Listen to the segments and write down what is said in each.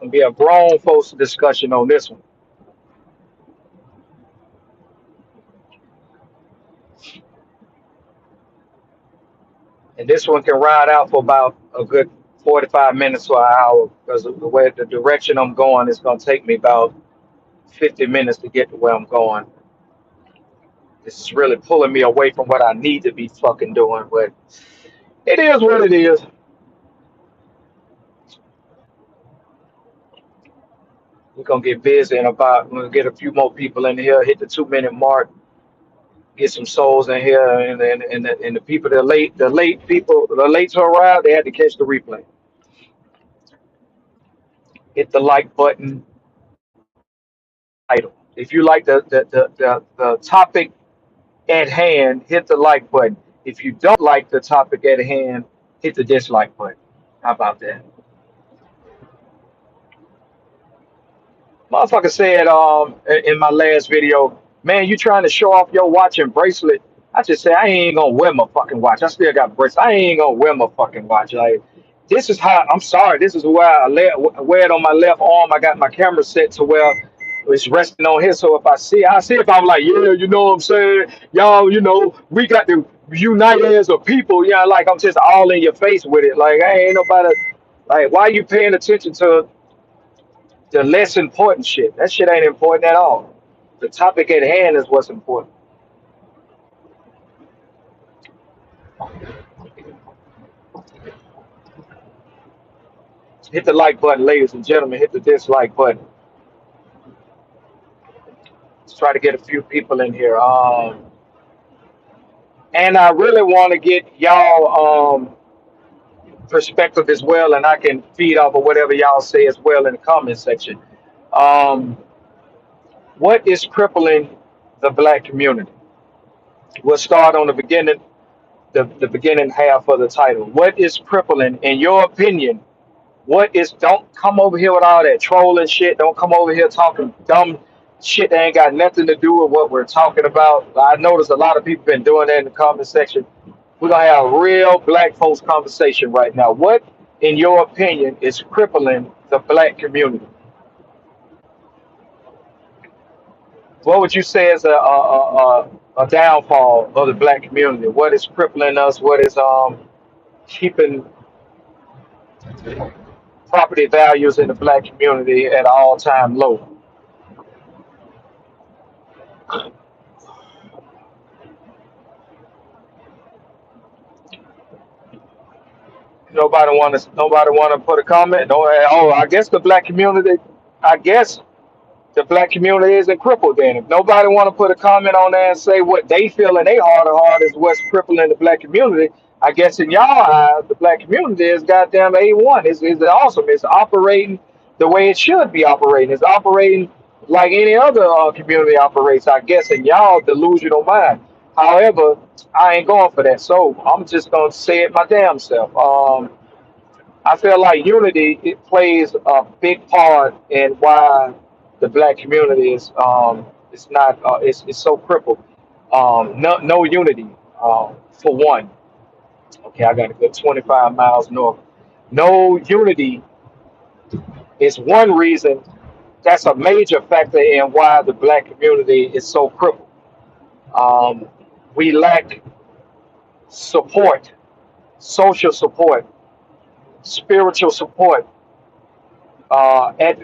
Gonna be a grown folks discussion on this one, and this one can ride out for about a good 45 minutes to an hour because of the way the direction I'm going is gonna take me about 50 minutes to get to where I'm going. This is really pulling me away from what I need to be fucking doing, but it is what it is. We're gonna get busy in about. We're gonna get a few more people in here, hit the 2 minute mark, get some souls in here, and the people that late, the late people, the late to arrive, they had to catch the replay. Hit the like button, title. If you like the topic at hand, hit the like button. If you don't like the topic at hand, hit the dislike button. How about that? Motherfucker said in my last video, man, you trying to show off your watch and bracelet. I just said I ain't gonna wear my fucking watch. I still got bracelet. I ain't gonna wear my fucking watch. Like this is how I'm sorry. This is where wear it on my left arm. I got my camera set to where it's resting on here. So if I see if I'm like, yeah, you know what I'm saying? Y'all, we got to unite as a people. Yeah, like I'm just all in your face with it. Like I ain't nobody like why you paying attention to the less important shit. That shit ain't important at all. The topic at hand is what's important. Hit the like button, ladies and gentlemen. Hit the dislike button. Let's try to get a few people in here. And I really want to get y'all perspective as well, and I can feed off of whatever y'all say as well in the comment section. Um, what is crippling the black community? We'll start on the beginning, the beginning half of the title. What is crippling, in your opinion? What is don't come over here with all that trolling shit. Don't come over here talking dumb shit that ain't got nothing to do with what we're talking about. I noticed a lot of people been doing that in the comment section. We're gonna have a real black folks conversation right now. What, in your opinion, is crippling the black community? What would you say is a downfall of the black community? What is crippling us? What is keeping property values in the black community at an all-time low? Nobody want to put a comment. No, oh, I guess the black community. I guess the black community isn't crippled. Then, if nobody want to put a comment on there and say what they feel in their heart of heart is what's crippling the black community, I guess in y'all eyes, the black community is goddamn A1. It's awesome. It's operating the way it should be operating. It's operating like any other community operates. I guess in y'all delusional mind. However, I ain't going for that. So I'm just gonna say it my damn self. I feel like unity it plays a big part in why the black community is it's not it's so crippled. No unity for one. Okay, I got to go 25 miles north. No unity is one reason. That's a major factor in why the black community is so crippled. Um, we lack support, social support, spiritual support, and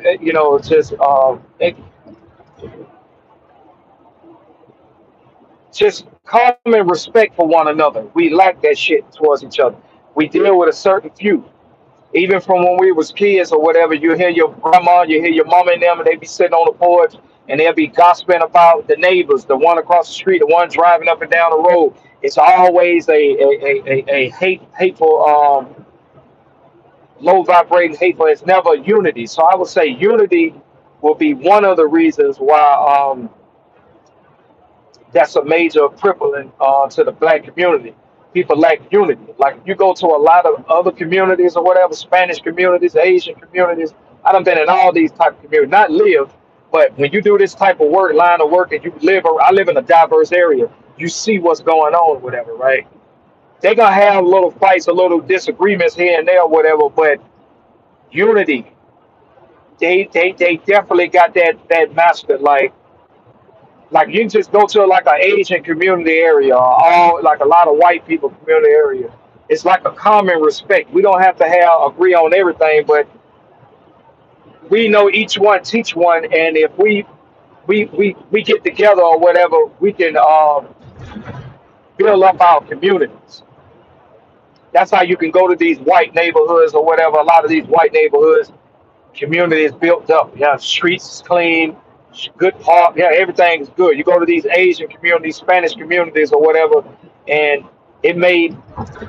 just common respect for one another. We lack that shit towards each other. We deal with a certain few. Even from when we was kids or whatever, you hear your grandma, you hear your mama and them, and they be sitting on the porch and they'll be gossiping about the neighbors, the one across the street, the one driving up and down the road. It's always a hateful, low vibrating hateful. It's never unity. So I would say unity will be one of the reasons why that's a major crippling to the black community. People lack unity. Like if you go to a lot of other communities or whatever, Spanish communities, Asian communities. I done been in all these type of communities, not lived, but when you do this type of work, line of work, and you live, I live in a diverse area. You see what's going on, whatever, right? They gonna have little fights, a little disagreements here and there, whatever, but unity, They definitely got that master. Like you can just go to like an Asian community area, or all like a lot of white people community area. It's like a common respect. We don't have to have agree on everything, but we know each one teach one, and if we get together or whatever, we can build up our communities. That's how you can go to these white neighborhoods or whatever. A lot of these white neighborhoods, community is built up. Yeah, streets is clean, good park. Yeah, everything is good. You go to these Asian communities, Spanish communities, or whatever, and it may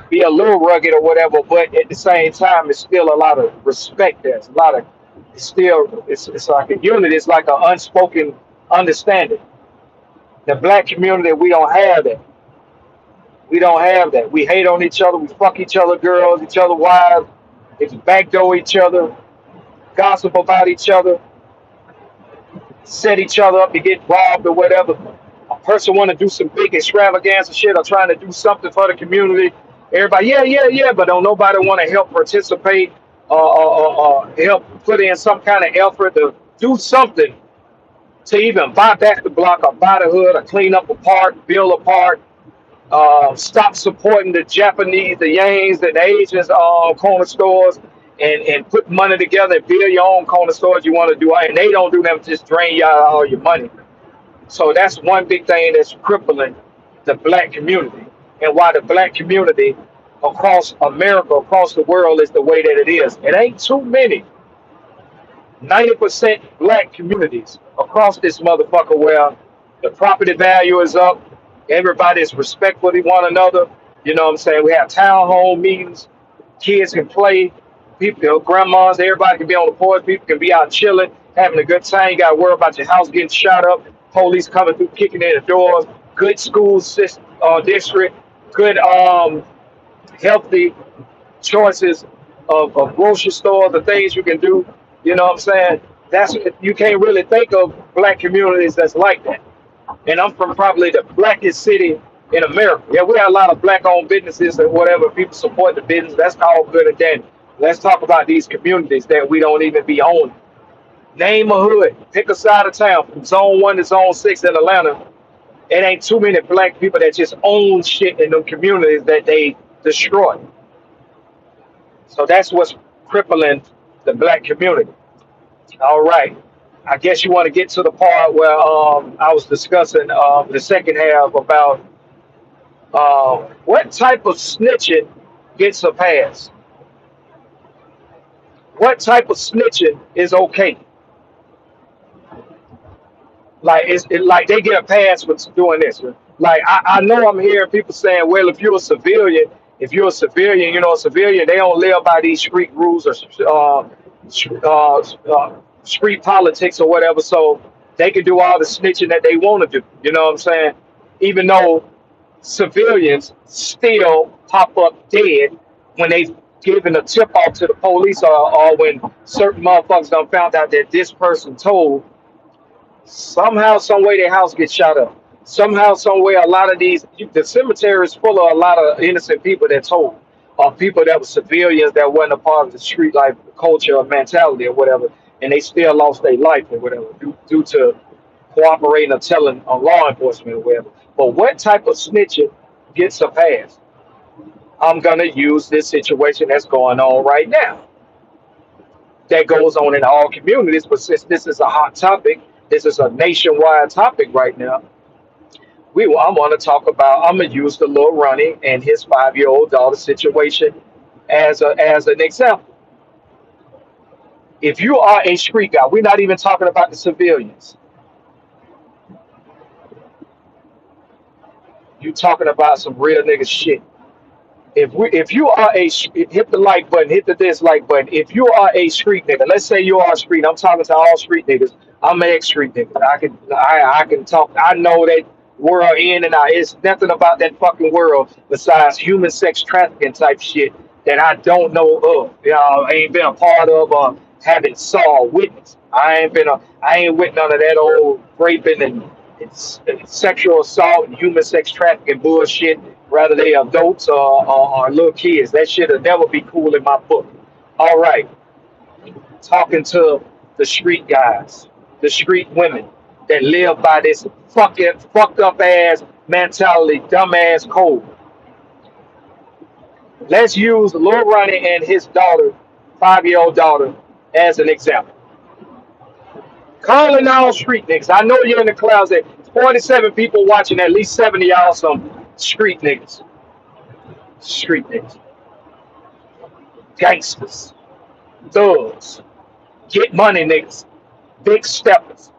be a little rugged or whatever, but at the same time, it's still a lot of respect there. It's a lot of, it's still, it's like a unity. It's like an unspoken understanding. The black community, we don't have that. We don't have that. We hate on each other. We fuck each other, girls, each other wives. It's backdoor each other, gossip about each other, set each other up to get robbed or whatever. A person want to do some big extravaganza shit or trying to do something for the community. Everybody, yeah, yeah, yeah, but don't nobody want to help participate or help put in some kind of effort to do something to even buy back the block or buy the hood or clean up a park, build a park, stop supporting the Japanese, the Yangs, and the Asians corner stores, and put money together and build your own corner stores you want to do. And they don't do them, just drain you out all your money. So that's one big thing that's crippling the black community, and why the black community across America, across the world, is the way that it is. It ain't too many 90% black communities across this motherfucker where the property value is up, everybody's respectful to one another. You know what I'm saying? We have town hall meetings, kids can play, people, grandmas, everybody can be on the porch, people can be out chilling, having a good time. You got to worry about your house getting shot up, police coming through, kicking in the doors, good school system, district, good healthy choices of grocery stores, the things you can do. You know what I'm saying? That's, you can't really think of black communities that's like that. And I'm from probably the blackest city in America. Yeah, we have a lot of black-owned businesses and whatever. People support the business. That's all good and dandy. Let's talk about these communities that we don't even be owning. Name a hood. Pick a side of town from zone 1 to zone 6 in Atlanta. It ain't too many black people that just own shit in them communities that they destroy. So that's what's crippling the black community. All right. I guess you want to get to the part where I was discussing the second half about what type of snitching gets a pass. What type of snitching is okay? Like like they get a pass for doing this. Like I know I'm hearing people saying, well, if you're a civilian, you know, a civilian, they don't live by these street rules or street politics or whatever, so they can do all the snitching that they want to do. You know what I'm saying? Even though civilians still pop up dead when they've given a tip off to the police, or when certain motherfuckers done found out that this person told. Somehow, some way, their house gets shot up. Somehow, some way, a lot of these, the cemetery is full of a lot of innocent people that told, or people that were civilians that wasn't a part of the street life culture or mentality or whatever, and they still lost their life or whatever due to cooperating or telling on law enforcement or whatever. But what type of snitching gets a pass? I'm gonna use this situation that's going on right now, that goes on in all communities. But since this is a hot topic, this is a nationwide topic right now. I'm going to talk about. I'm going to use the little Ronnie and his 5-year old daughter situation as an example. If you are a street guy, we're not even talking about the civilians. You talking about some real nigga shit. If you are hit the like button, hit the dislike button. If you are a street nigga, let's say you are a street. I'm talking to all street niggas. I'm an ex street nigga. I can talk. I know that world in and out. It's nothing about that fucking world besides human sex trafficking type shit that I don't know of. You know, I ain't been a part of or haven't saw or witnessed. I ain't with none of that old raping and it's sexual assault and human sex trafficking bullshit, whether they adults or little kids. That shit will never be cool in my book. All right, talking to the street guys, the street women that live by this fucking fucked up ass mentality, dumb ass code. Let's use Lil Ronnie and his daughter, 5-year-old daughter, as an example. Calling all street niggas. I know you're in the clouds. That 47 people watching, at least 70 y'all some street niggas. Street niggas. Gangsters. Thugs. Get money niggas. Big steppers.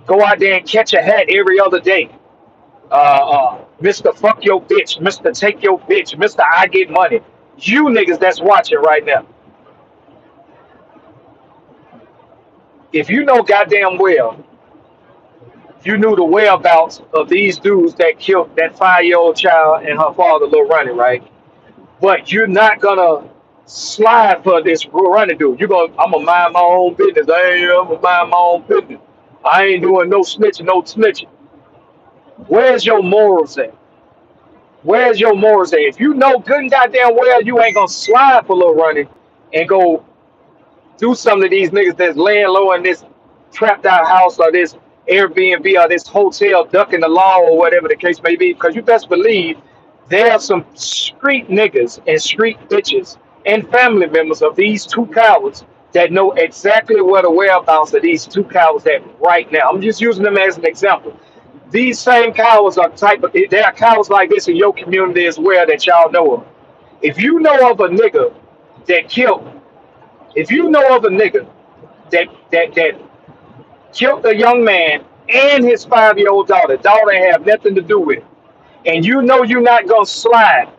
Go out there and catch a hat every other day. Mr. Fuck your bitch. Mr. Take your bitch. Mr. I get money. You niggas that's watching right now. If you know goddamn well, you knew the whereabouts of these dudes that killed that 5-year-old child and her father, Lil Ronnie, right? But you're not gonna slide for this Ronnie dude. You're gonna, I'm gonna mind my own business. I'm gonna mind my own business. I ain't doing no snitching, no snitching. Where's your morals at? Where's your morals at? If you know good and goddamn well you ain't gonna slide for Lil Ronnie and go do some of these niggas that's laying low in this trapped out house or this Airbnb or this hotel ducking the law or whatever the case may be, because you best believe there are some street niggas and street bitches and family members of these two cowards that know exactly where the whereabouts of these two cowards at right now. I'm just using them as an example. These same cowards are type of, there are cowards like this in your community as well that y'all know of. If you know of a nigga that killed, if you know of a nigga that killed a young man and his 5-year-old daughter have nothing to do with it, and you know you're not gonna slide,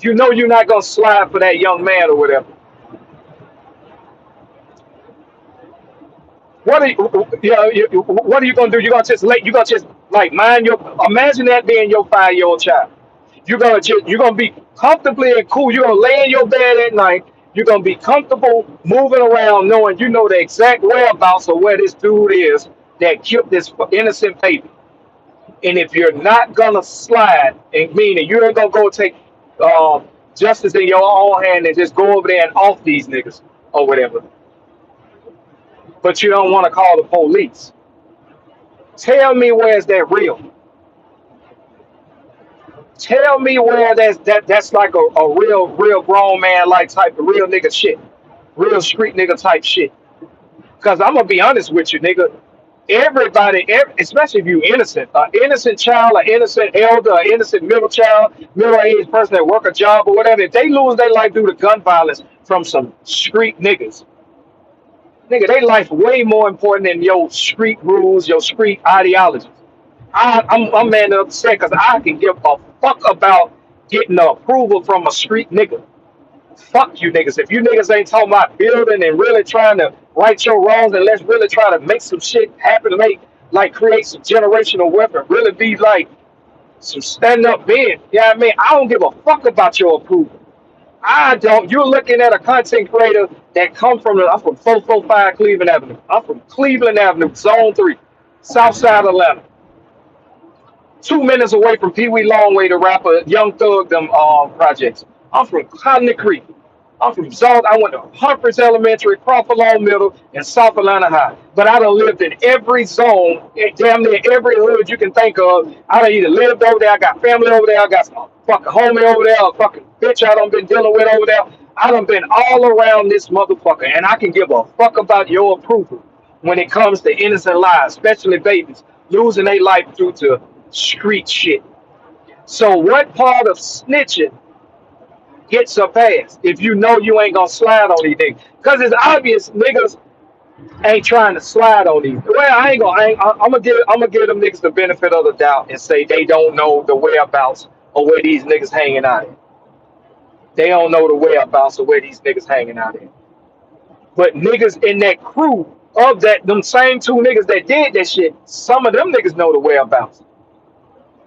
you know you're not gonna slide for that young man or whatever. What are what are you gonna do? You're gonna just let you gonna just like mind your, imagine that being your 5-year-old child. You're gonna be comfortably and cool. You're gonna lay in your bed at night. You're gonna be comfortable moving around, knowing you know the exact whereabouts of where this dude is that killed this innocent baby. And if you're not gonna slide, and meaning you ain't gonna go take justice in your own hand and just go over there and off these niggas or whatever, but you don't want to call the police. Tell me where's that real? Tell me where that's like a real grown man like type of real nigga shit, real street nigga type shit. Cause I'm gonna be honest with you, nigga. Everybody, especially if you innocent, an innocent child, an innocent elder, an innocent middle child, middle aged person that work a job or whatever, if they lose their life due to gun violence from some street niggas, nigga, their life way more important than your street rules, your street ideologies. I'm man upset because I can give a fuck about getting the approval from a street nigga. Fuck you niggas. If you niggas ain't talking about building and really trying to right your wrongs and let's really try to make some shit happen, like create some generational wealth and really be like some stand up men. You know what I mean? I don't give a fuck about your approval. I don't. You're looking at a content creator that come from I'm from 445 Cleveland Avenue. I'm from Cleveland Avenue, Zone 3, South Side Atlanta. 2 minutes away from Pee Wee Longway, the rapper Young Thug, them projects. I'm from Cotton Creek. I'm from Zone. I went to Humphreys Elementary, Crawford Long Middle, and South Atlanta High. But I done lived in every zone, damn near every hood you can think of. I done either lived over there, I got family over there, I got some fucking homie over there, a fucking bitch I done been dealing with over there. I done been all around this motherfucker, and I can give a fuck about your approval when it comes to innocent lives, especially babies losing their life due to street shit. So what part of snitching gets a pass if you know you ain't gonna slide on these niggas? Because it's obvious niggas ain't trying to slide on these. Well, I'm gonna give them niggas the benefit of the doubt and say they don't know the whereabouts of where these niggas hanging out in. They don't know the whereabouts of where these niggas hanging out in. But niggas in that crew of that, them same two niggas that did that shit, some of them niggas know the whereabouts.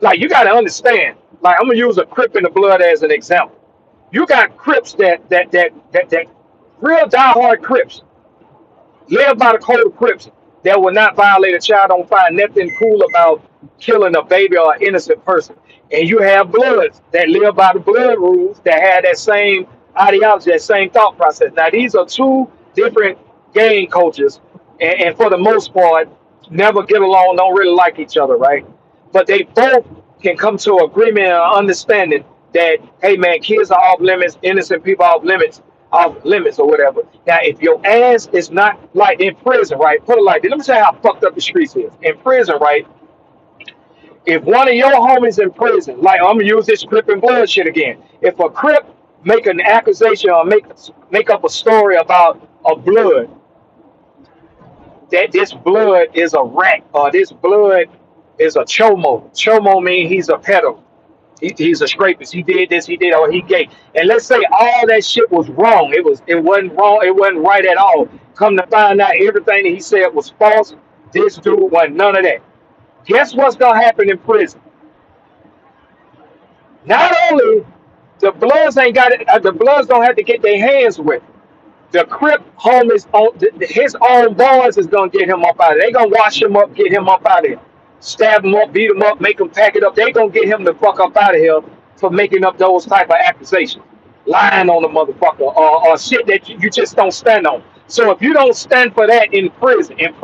Like you gotta understand. Like I'm gonna use a Crip in the Blood as an example. You got Crips that real diehard Crips live by the code of Crips that will not violate a child, don't find nothing cool about killing a baby or an innocent person. And you have Bloods that live by the blood rules that have that same ideology, that same thought process. Now these are two different gang cultures and for the most part, never get along, don't really like each other, right? But they both can come to agreement and understanding that, hey man, kids are off limits, innocent people off limits or whatever. Now, if your ass is not like in prison, right? Put it like this. Let me tell you how fucked up the streets is. In prison, right? If one of your homies in prison, like I'm gonna use this Crippling blood shit again. If a Crip make an accusation or make up a story about a blood, that this blood is a rat or this blood is a chomo. Chomo means he's a pedo. He's a scrapist. He did this, he did, or he gay. And let's say all that shit was wrong. It wasn't wrong. It wasn't right at all. Come to find out, everything that he said was false. This dude wasn't none of that. Guess what's gonna happen in prison? Not only the Bloods ain't got it, the Bloods don't have to get their hands wet. The Crip homies, his own boys is gonna get him up out of there. They gonna wash him up, get him up out of here, stab him up, beat him up, make him pack it up. They gonna get him the fuck up out of here for making up those type of accusations, lying on the motherfucker, or shit that you just don't stand on. So if you don't stand for that in prison, if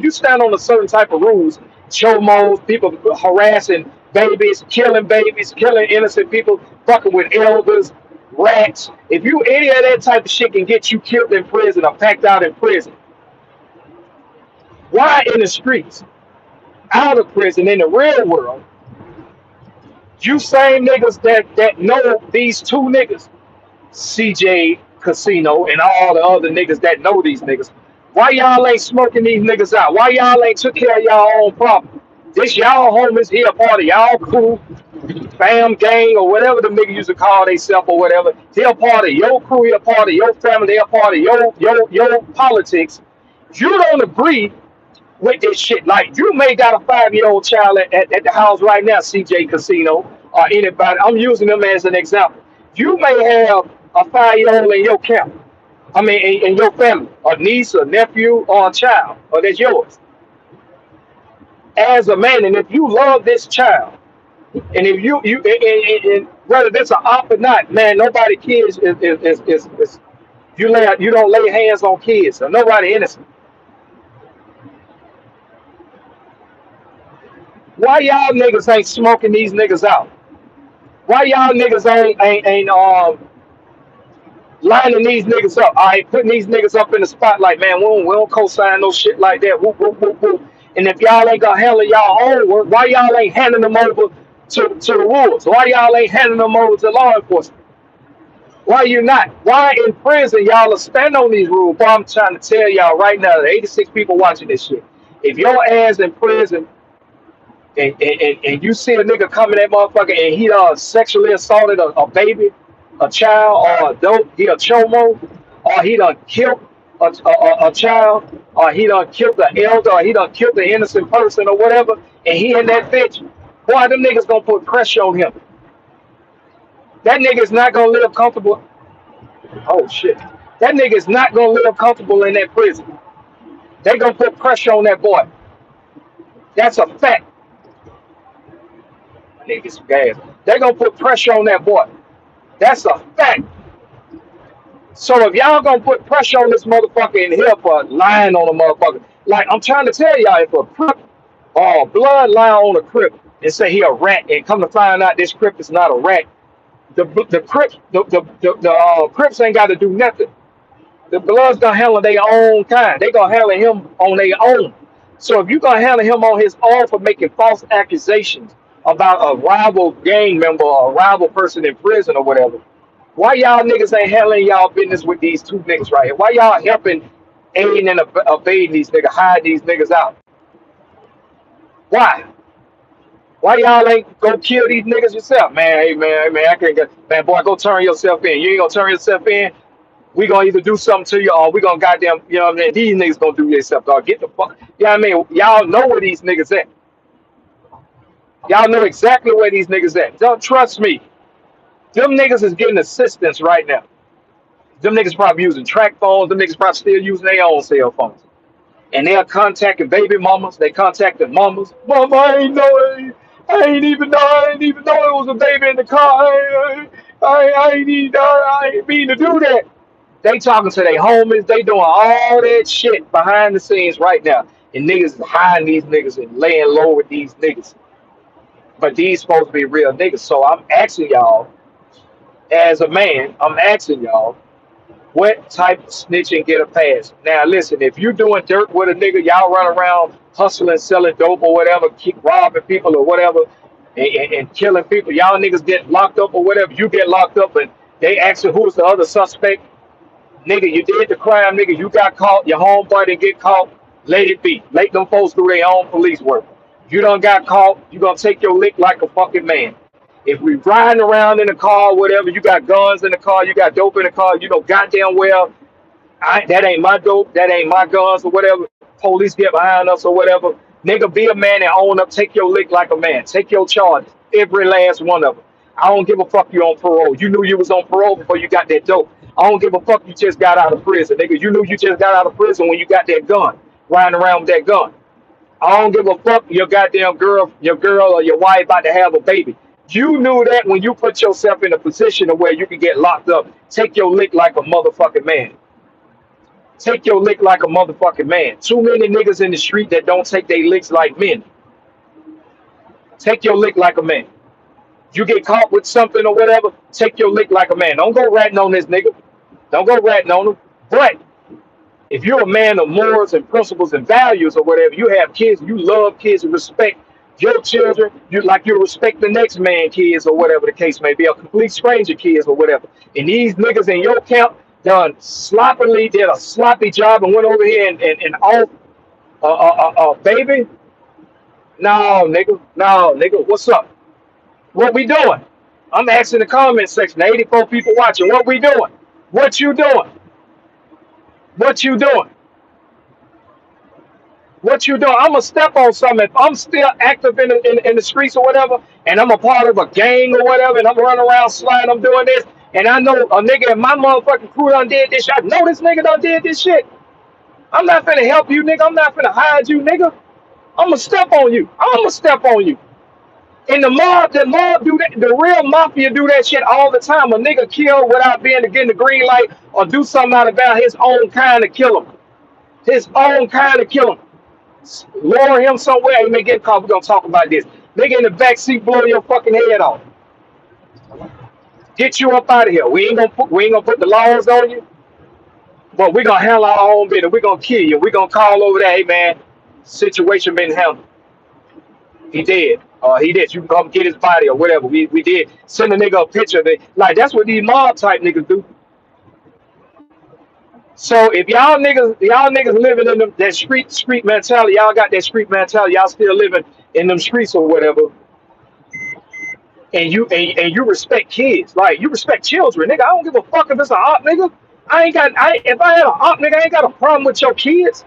you stand on a certain type of rules, chomos, people harassing babies, killing innocent people, fucking with elders, rats. If you any of that type of shit can get you killed in prison or packed out in prison, why in the streets, out of prison, in the real world, you same niggas that know these two niggas, CJ Casino and all the other niggas that know these niggas, why y'all ain't smoking these niggas out? Why y'all ain't took care of y'all own problem? This y'all homies here, part of y'all crew, fam gang or whatever the nigga used to call themselves or whatever. They're part of your crew, they're part of your family, they're part of your politics. You don't agree with this shit. Like you may got a 5-year-old child at the house right now, CJ Casino, or anybody. I'm using them as an example. You may have a 5-year-old in your camp. I mean, in your family, a niece, a nephew, or a child, or that's yours. As a man, and if you love this child, and if and whether that's an op or not, man, nobody kids is you don't lay hands on kids, so nobody innocent. Why y'all niggas ain't smoking these niggas out? Why y'all niggas ain't lining these niggas up? All right, putting these niggas up in the spotlight, man. We don't co-sign no shit like that. Whoop, whoop, whoop, whoop. And if y'all ain't gonna handle y'all own work, why y'all ain't handing them over to the wolves? Why y'all ain't handing them over to law enforcement? Why you not? Why in prison y'all are stand on these rules? Boy, I'm trying to tell y'all right now, the 86 people watching this shit. If your ass in prison and you see a nigga coming that motherfucker and he sexually assaulted a baby, a child, or adult, he a chomo, or he done killed a child, or he done killed the elder, or he done killed the innocent person or whatever, and he in that bitch, boy, them niggas gonna put pressure on him. That nigga is not gonna live comfortable. Oh shit. That nigga is not gonna live comfortable in that prison. They gonna put pressure on that boy. That's a fact. I need to get some gas. They gonna put pressure on that boy. That's a fact. So if y'all gonna put pressure on this motherfucker in here for lying on a motherfucker, like I'm trying to tell y'all, if a crip or blood lie on a crip and say he a rat, and come to find out this crip is not a rat, the crips crips ain't got to do nothing. The Bloods gonna handle their own kind. They gonna handle him on their own. So if you gonna handle him on his own for making false accusations about a rival gang member or a rival person in prison or whatever, why y'all niggas ain't handling y'all business with these two niggas right here? Why y'all helping, aiding and abetting these niggas, hide these niggas out? Why? Why y'all ain't go kill these niggas yourself? Man, hey man, I can't get, man, boy, go turn yourself in. You ain't gonna turn yourself in. We gonna either do something to you or we gonna goddamn, you know what I mean? These niggas gonna do themselves, dog. Get the fuck, you know what I mean? Y'all know where these niggas at. Y'all know exactly where these niggas at. Don't trust me. Them niggas is getting assistance right now. Them niggas probably using track phones. Them niggas probably still using their own cell phones. And they're contacting baby mamas. They contacting mamas. Mama, I ain't even know it was a baby in the car. I ain't mean to do that. They talking to their homies. They doing all that shit behind the scenes right now. And niggas is hiding these niggas and laying low with these niggas. But these supposed to be real niggas. So I'm asking y'all, as a man, I'm asking y'all, what type of snitching get a pass? Now listen, if you doing dirt with a nigga, y'all run around hustling, selling dope or whatever, keep robbing people or whatever, and killing people, y'all niggas get locked up or whatever, you get locked up and they ask you who's the other suspect. Nigga, you did the crime, nigga, you got caught, your homeboy didn't get caught, let it be. Let them folks do their own police work. You done got caught, you gonna take your lick like a fucking man. If we riding around in the car, whatever, you got guns in the car, you got dope in the car, you know goddamn well that ain't my dope, that ain't my guns or whatever. Police get behind us or whatever. Nigga, be a man and own up. Take your lick like a man. Take your charges, every last one of them. I don't give a fuck you on parole. You knew you was on parole before you got that dope. I don't give a fuck you just got out of prison, nigga. You knew you just got out of prison when you got that gun, riding around with that gun. I don't give a fuck your goddamn girl or your wife about to have a baby. You knew that when you put yourself in a position of where you can get locked up. Take your lick like a motherfucking man. Take your lick like a motherfucking man. Too many niggas in the street that don't take their licks like men. Take your lick like a man. You get caught with something or whatever, take your lick like a man. Don't go ratting on this nigga. Don't go ratting on him. But if you're a man of morals and principles and values or whatever, you have kids, you love kids and respect your children, you respect the next man kids or whatever the case may be, a complete stranger kids or whatever. And these niggas in your camp done sloppily, did a sloppy job and went over here and off baby. No, nigga. No, nigga. What's up? What we doing? I'm asking the comment section. 84 people watching. What we doing? What you doing? What you doing? What you doing? I'm gonna step on something. If I'm still active in the streets or whatever, and I'm a part of a gang or whatever, and I'm running around sliding, I'm doing this, and I know a nigga in my motherfucking crew done did this shit. I know this nigga done did this shit. I'm not finna help you, nigga. I'm not finna hide you, nigga. I'm gonna step on you. I'm gonna step on you. And the mob do that. The real mafia do that shit all the time. A nigga kill without being to getting the green light or do something out about his own kind to kill him. His own kind to kill him. Lower him somewhere. He may get caught. We're gonna talk about this. Nigga in the back seat blowing your fucking head off. Get you up out of here. We ain't gonna put the laws on you, but we're gonna handle our own business. We're gonna kill you. We're gonna call over there. Hey man, situation been handled. He did. He did. You can come get his body or whatever. We did. Send a nigga a picture. Like that's what these mob type niggas do. So if y'all niggas living in that street mentality, y'all got that street mentality, y'all still living in them streets or whatever, and you respect kids, like you respect children, nigga. I don't give a fuck if it's an op, nigga. If I had an op, nigga, I ain't got a problem with your kids.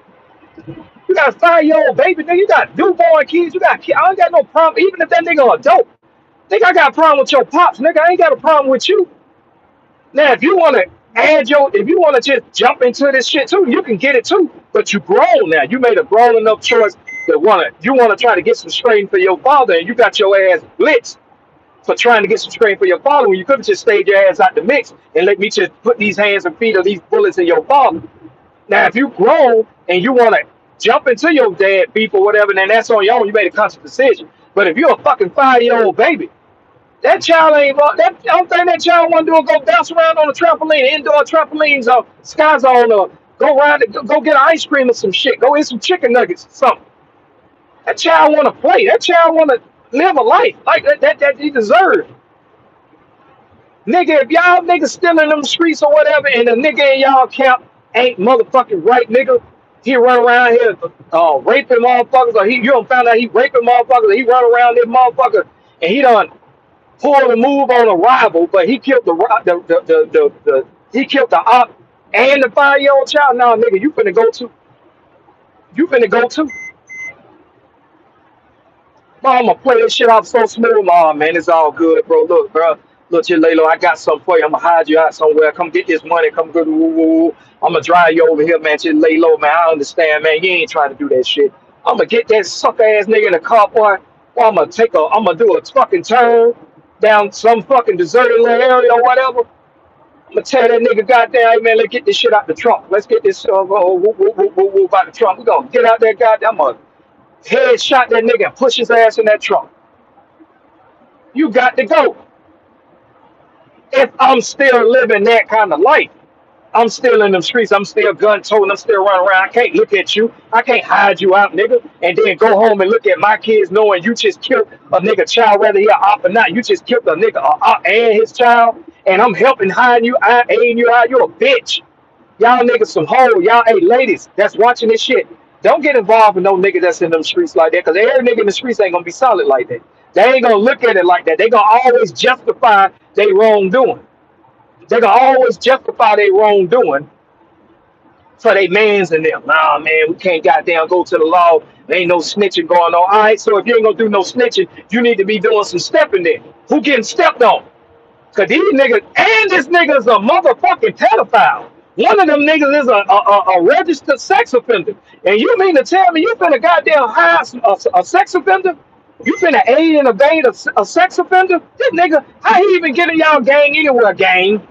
You got a 5-year-old baby, nigga. You got newborn kids. I ain't got no problem, even if that nigga adult. Nigga, I got a problem with your pops, nigga. I ain't got a problem with you. Now, if you want to if you want to just jump into this shit too, you can get it too. But you grown now. You made a grown enough choice that you want to try to get some strain for your father, and you got your ass blitzed for trying to get some strain for your father when you could have just stayed your ass out the mix and let me just put these hands and feet of these bullets in your father. Now, if you grown and you want to jump into your dad beef or whatever, then that's on your own. You made a conscious decision. But if you're a fucking 5-year-old baby, that child ain't. I don't think that child want to do is go bounce around on a trampoline, indoor trampolines, or Sky Zone, or go around, go get an ice cream or some shit. Go eat some chicken nuggets or something. That child want to play. That child want to live a life like that he deserves. Nigga, if y'all niggas still in them streets or whatever, and the nigga in y'all camp ain't motherfucking right, nigga, he run around here raping motherfuckers, or you don't find out he raping motherfuckers, or he run around this motherfucker, and he done pulled a move on a rival, but he killed he killed the op and the 5-year-old child. Nah, nigga, you finna go to. You finna go to. Bro, I'm gonna play this shit off so smooth. Oh, man, it's all good, bro. Look, bro. Look, Lalo, I got something for you. I'm gonna hide you out somewhere. Come get this money. Come good. I'm gonna drive you over here, man. Just lay low, man. I understand, man. You ain't trying to do that shit. I'm gonna get that sucker ass nigga in the car, boy. Or I'm gonna do a fucking turn down some fucking deserted little area or whatever. I'ma tell that nigga, goddamn, hey man, let's get this shit out the trunk. Let's get this out the trunk. We gonna get out there, goddamn, I'ma headshot that nigga and push his ass in that trunk. You got to go. If I'm still living that kind of life, I'm still in them streets. I'm still gun toting. I'm still running around. I can't look at you. I can't hide you out, nigga. And then go home and look at my kids knowing you just killed a nigga child, whether he a op or not. You just killed a nigga a op and his child. And I'm helping hide you out, aiding you out. You a bitch. Y'all niggas some hoe. Y'all, hey, ladies that's watching this shit. Don't get involved with no nigga that's in them streets like that. Because every nigga in the streets ain't going to be solid like that. They ain't going to look at it like that. They going to always justify their wrongdoing. They going to always justify their wrongdoing for they mans and them. Nah, man, we can't goddamn go to the law. There ain't no snitching going on. All right, so if you ain't gonna do no snitching, you need to be doing some stepping there. Who getting stepped on? Cause these niggas and this nigga is a motherfucking pedophile. One of them niggas is a registered sex offender. And you mean to tell me you finna goddamn hire a sex offender? You finna aid and abet a sex offender? This nigga, how he even get in y'all gang anywhere, gang?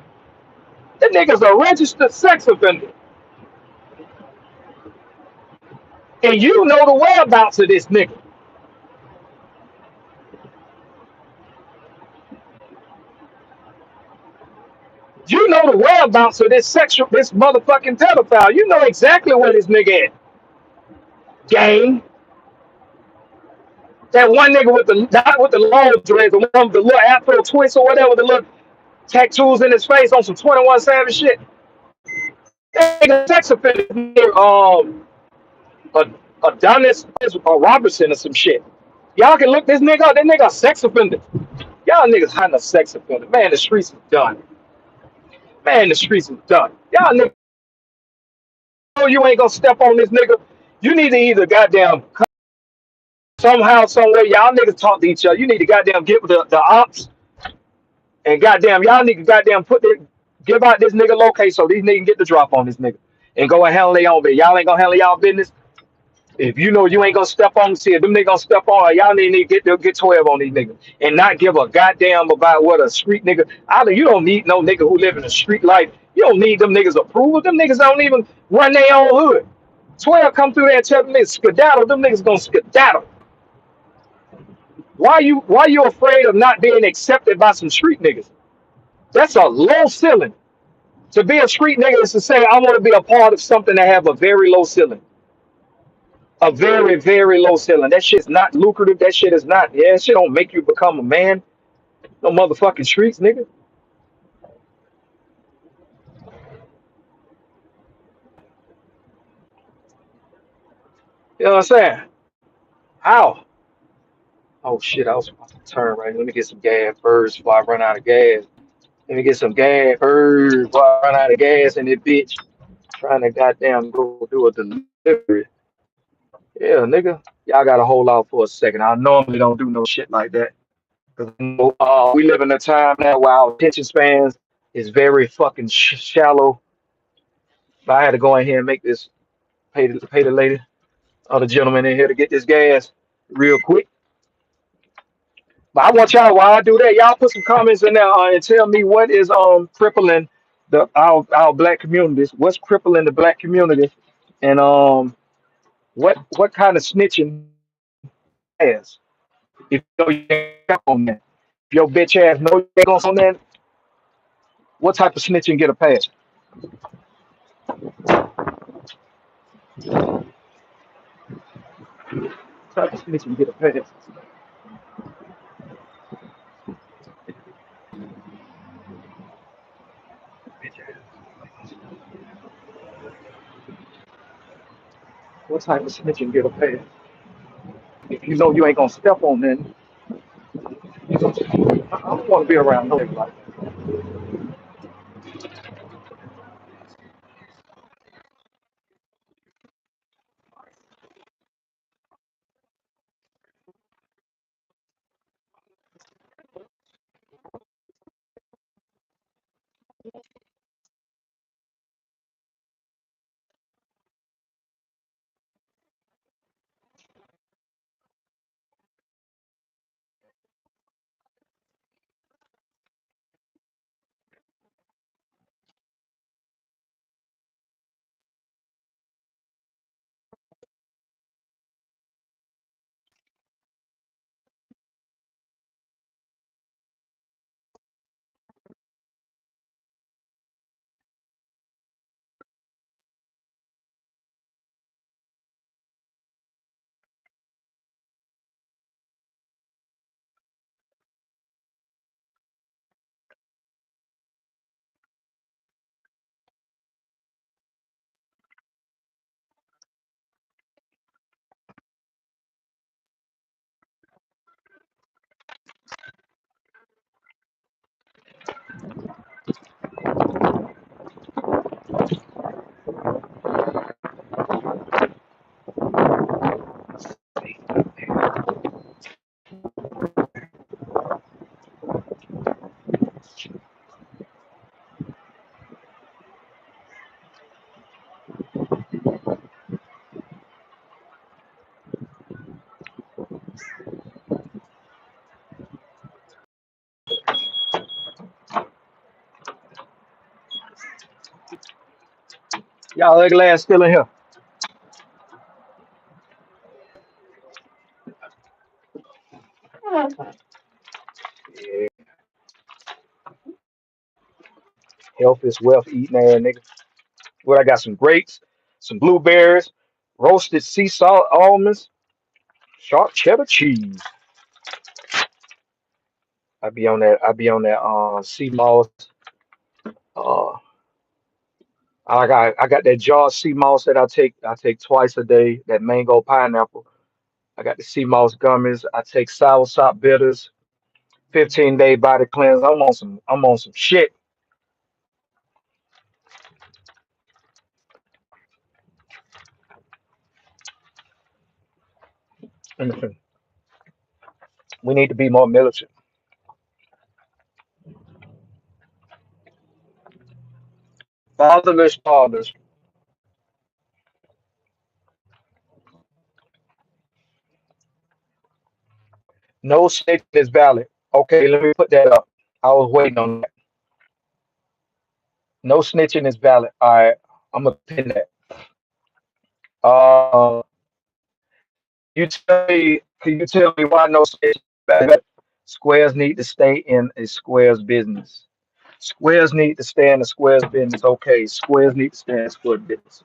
This nigga's a registered sex offender. And you know the whereabouts of this nigga. You know the whereabouts of this motherfucking pedophile. You know exactly where this nigga at. Gang. That one nigga with the not with the long dreads, the one with the little afro twist or whatever, the little tattoos in his face on some 21 Savage shit. That nigga sex offender, a Adonis or Robertson or some shit. Y'all can look this nigga up. That nigga a sex offender. Y'all niggas hiding a sex offender. Man, the streets is done. Man, the streets is done. Y'all niggas know you ain't gonna step on this nigga. You need to either goddamn somehow, some way, y'all niggas talk to each other. You need to goddamn get with the ops and goddamn y'all need to goddamn give out this nigga locate so these niggas can get the drop on this nigga and go and handle their own business. Y'all ain't gonna handle y'all business. If you know you ain't gonna step on, see if them niggas gonna step on, y'all need to get 12 on these niggas and not give a goddamn about what a street nigga. Either you don't need no nigga who live in a street life. You don't need them niggas approval. Them niggas don't even run their own hood. 12 come through there and tell them niggas skedaddle. Them niggas gonna skedaddle. Why you afraid of not being accepted by some street niggas? That's a low ceiling. To be a street nigga is to say I want to be a part of something that have a very low ceiling. A very, very low ceiling. That shit's not lucrative. That shit is not, yeah, that shit don't make you become a man. No motherfucking streets, nigga. You know what I'm saying? How? Oh shit, I was about to turn right. Let me get some gas first before I run out of gas. Let me get some gas first before I run out of gas in this bitch. Trying to goddamn go do a delivery. Yeah, nigga. Y'all gotta hold out for a second. I normally don't do no shit like that. Cause we live in a time now where our attention spans is very fucking shallow. But I had to go in here and make this pay the lady or the gentleman in here to get this gas real quick. But I want y'all while I do that, y'all put some comments in there and tell me what is crippling our black communities. What's crippling the black community, and what kind of snitching has? If you know you ain't on that, if your bitch ass know you ain't on that, what type of snitching get a pass? What type of snitching get a pass? What type of snitching get a pass? If you know you ain't gonna step on that, I don't want to be around nobody like that. Y'all ugly ass still in here. Yeah, health is wealth eating ass nigga. What I got some grapes, some blueberries, roasted sea salt almonds, sharp cheddar cheese. I be on that sea moss. Uh I got that jar of sea moss that I take twice a day, that mango pineapple. I got the sea moss gummies. I take sour sop bitters, 15-day body cleanse. I'm on some shit. We need to be more militant. Fatherless fathers. No snitching is valid. Okay, let me put that up. I was waiting on that. No snitching is valid. All right, I'm gonna pin that. Uh, can you tell me why no snitching is valid? Squares need to stay in a square's business. Squares need to stay in the square's business. Okay, squares need to stay in the square's business.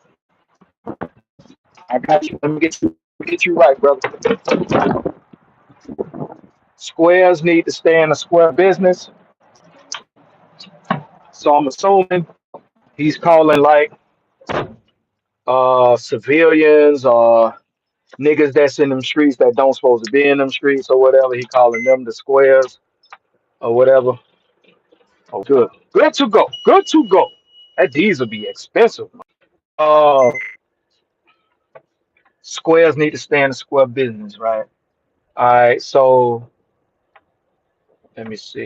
I got you. Let me get you right, brother. Squares need to stay in the square business. So I'm assuming he's calling like civilians or niggas that's in them streets that don't supposed to be in them streets or whatever. He calling them the squares or whatever. Oh, good. Good to go. Good to go. That diesel be expensive. Uh, squares need to stay in the square business, right? All right. So let me see.